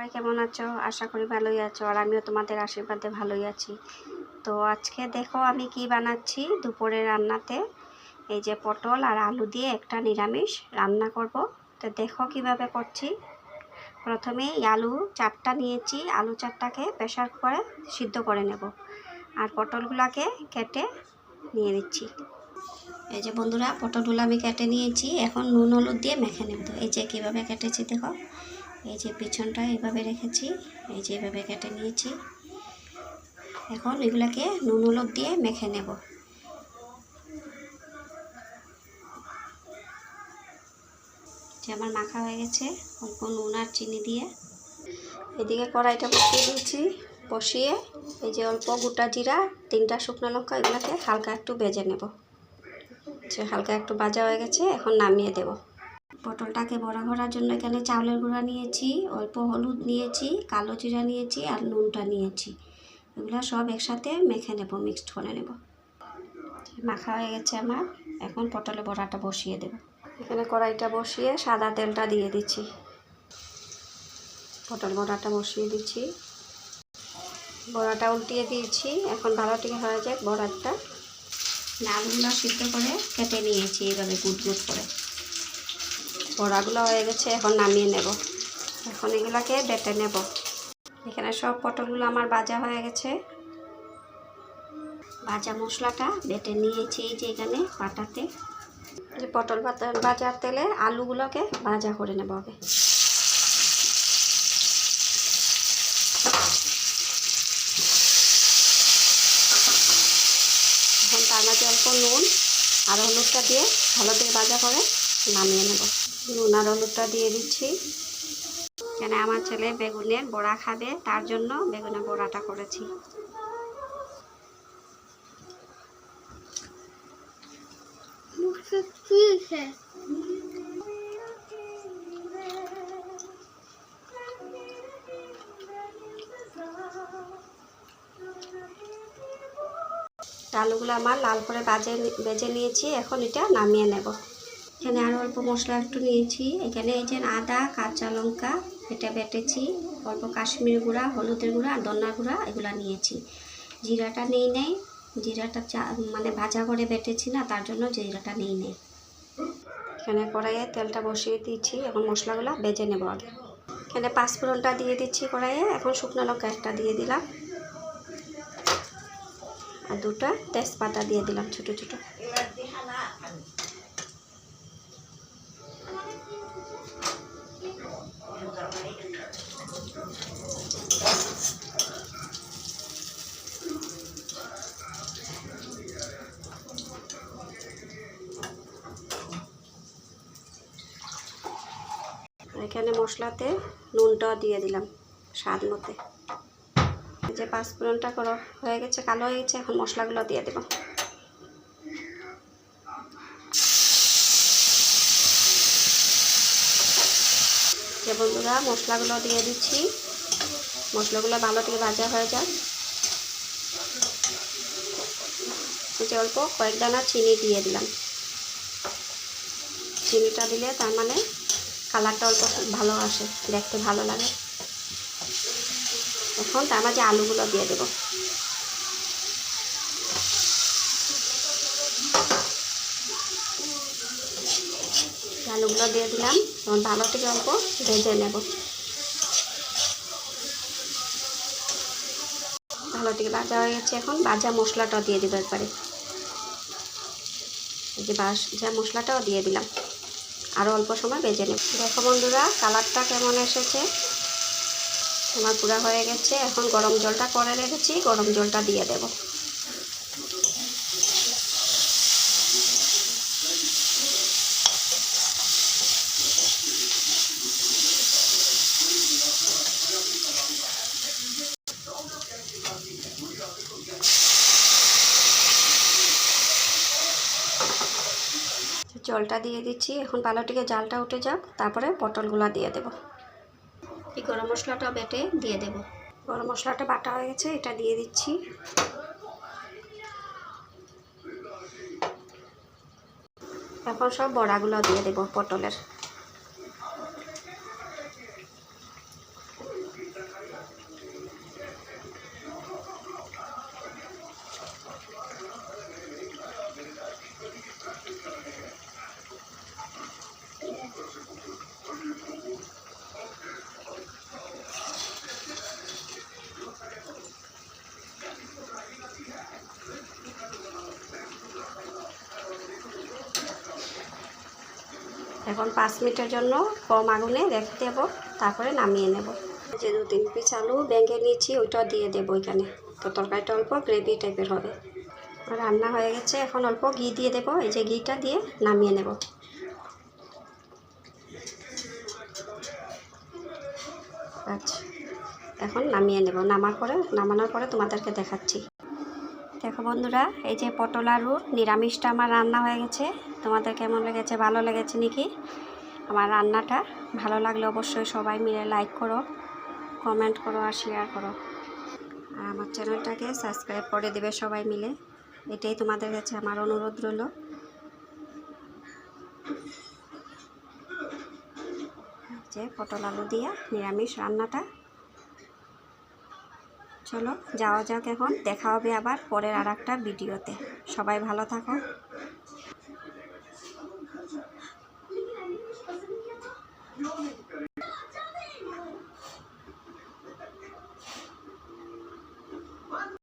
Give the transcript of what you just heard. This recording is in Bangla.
সবাই কেমন আছো? আশা করি ভালোই আছো, আর আমিও তোমাদের আশীর্বাদে ভালোই আছি। তো আজকে দেখো আমি কি বানাচ্ছি দুপুরের রান্নাতে। এই যে পটল আর আলু দিয়ে একটা নিরামিষ রান্না করব। তো দেখো কিভাবে করছি। প্রথমে আলু 4টা নিয়েছি, আলু 4টাকে প্রেসার কুকারে সিদ্ধ করে নেব, আর পটলগুলোকে কেটে নিয়ে নিচ্ছি। এই যে বন্ধুরা, পটলগুলো আমি কেটে নিয়েছি, এখন নুন হলুদ দিয়ে মেখে নেব। এই যে কীভাবে কেটেছি দেখো, এই যে পিছনটা এইভাবে রেখেছি, এই যে এইভাবে কেটে নিয়েছি। এখন এগুলাকে নুন হলুদ দিয়ে মেখে নেব। যে আমার মাখা হয়ে গেছে, অল্প নুন আর চিনি দিয়ে। এদিকে কড়াইটা বসিয়ে দিয়েছি, বসিয়ে এই যে অল্প গোটা জিরা, 3টা শুকনো লঙ্কা, এগুলোকে হালকা একটু ভেজে নেব। যে হালকা একটু ভাজা হয়ে গেছে, এখন নামিয়ে দেব। পটলটাকে বড়া করার জন্য এখানে চাউলের গুঁড়া নিয়েছি, অল্প হলুদ নিয়েছি, কালো জিরা নিয়েছি আর নুনটা নিয়েছি। এগুলো সব একসাথে মেখে নেব, মিক্সড করে নেব। মাখা হয়ে গেছে আমার, এখন পটলের বড়াটা বসিয়ে দেব। এখানে কড়াইটা বসিয়ে সাদা তেলটা দিয়ে দিচ্ছি, পটল বড়াটা বসিয়ে দিচ্ছি। বড়াটা উল্টিয়ে দিয়েছি, এখন ভালো থেকে হয়ে যাক বড়াটা। আলুগুলো সিদ্ধ করে কেটে নিয়েছি এইভাবে গুট গুট করে। বড়াগুলো হয়ে গেছে, এখন নামিয়ে নেব। এখন এগুলাকে বেটে নেব। এখানে সব পটলগুলো আমার ভাজা হয়ে গেছে। ভাজা মশলাটা বেটে নিয়েছি এই যে এখানে পাটাতে। যে পটল ভাজার তেলে আলুগুলোকে ভাজা করে নেব আগে। এখন তার মাঝে অল্প নুন আর হলুদটা দিয়ে ভালো করে ভাজা করে নামিয়ে নেব। নুন আর হলুদটা দিয়ে দিচ্ছি। এখানে আমার ছেলে বেগুনের বড়া খাবে, তার জন্য বেগুনের বড়াটা করেছি। আলুগুলো আমার লাল করে ভেজে নিয়েছি, এখন এটা নামিয়ে নেব। এখানে আরও অল্প মশলা একটু নিয়েছি। এখানে এই যে আদা, কাঁচা লঙ্কা এটা বেটেছি, অল্প কাশ্মীরি গুঁড়া, হলুদের গুঁড়া আর ধনিয়ার গুঁড়া এগুলো নিয়েছি। জিরাটা নেই নেই, জিরাটা মানে ভাজা করে বেটেছি না, তার জন্য জিরাটা নেই নেই। এখানে কড়াইয়ে তেলটা বসিয়ে দিয়েছি, এখন মশলাগুলো ভেজে নেব আগে। এখানে পাঁচফোড়নটা দিয়ে দিচ্ছি কড়াইয়ে, এখন শুকনো লঙ্কা একটা দিয়ে দিলাম, আর 2টা তেজপাতা দিয়ে দিলাম ছোটো ছোটো। এখানে মশলাতে নুনটা দিয়ে দিলাম স্বাদ মতো। এই যে পাঁচফোড়নটা হয়ে গেছে, কালো হয়ে গেছে, এখন মশলাগুলো দিয়ে দেব। যে বন্ধুরা, মশলাগুলো দিয়ে দিচ্ছি, মশলাগুলো ভালো থেকে ভাজা হয়ে যায়। যে অল্প কয়েক দানা চিনি দিয়ে দিলাম। চিনিটা দিলে তার মানে কালারটা অল্প ভালো আসে, দেখতে ভালো লাগে। এখন তার মাঝে আলুগুলো দিয়ে দেব। আলুগুলো দিয়ে দিলাম, এখন ভালো থেকে অল্প ভেজে নেব। ভালো থেকে ভাজা হয়ে গেছে, এখন ভাজা মশলাটাও দিয়ে দেবো একবারে। এই যে ভাজা মশলাটাও দিয়ে দিলাম, আরও অল্প সময় ভেজে নেব। দেখো বন্ধুরা, কালারটা কেমন এসেছে, আমার পুরা হয়ে গেছে। এখন গরম জলটা করে রেখেছি, গরম জলটা দিয়ে দেব। জলটা দিয়ে দিচ্ছি, এখন ভালো থেকে জালটা উঠে যাক, তারপরে পটলগুলো দিয়ে দেব। এই গরম মশলাটা বেটে দিয়ে দেব। গরম মশলাটা বাটা হয়ে গেছে, এটা দিয়ে দিচ্ছি। এখন সব বড়াগুলো দিয়ে দেব পটলের। এখন 5 মিনিটের জন্য কম আগুনে রেখে দেবো, তারপরে নামিয়ে নেব। যে 2-3 পিস আলু ভেঙে নিয়েছি, ওইটা দিয়ে দেবো এখানে। তো তরকারিটা অল্প গ্রেভি টাইপের হবে। রান্না হয়ে গেছে, এখন অল্প ঘি দিয়ে দেবো। এই যে ঘিটা দিয়ে নামিয়ে নেব। আচ্ছা, এখন নামিয়ে নেব। নামানোর পরে তোমাদেরকে দেখাচ্ছি। দেখো বন্ধুরা, এই যে পটল আলুর নিরামিষটা আমার রান্না হয়ে গেছে। তোমাদের কেমন লেগেছে, ভালো লেগেছে নাকি? আমার রান্নাটা ভালো লাগলে অবশ্যই সবাই মিলে লাইক করো, কমেন্ট করো আর শেয়ার করো। আর আমার চ্যানেলটাকে সাবস্ক্রাইব করে দেবে সবাই মিলে, এটাই তোমাদের কাছে আমার অনুরোধ রইল। যে পটল আলু দিয়া নিরামিষ রান্নাটা। চলো যাওয়া যাক, এখন দেখা হবে আবার পরের আর একটা ভিডিওতে। সবাই ভালো থাকো।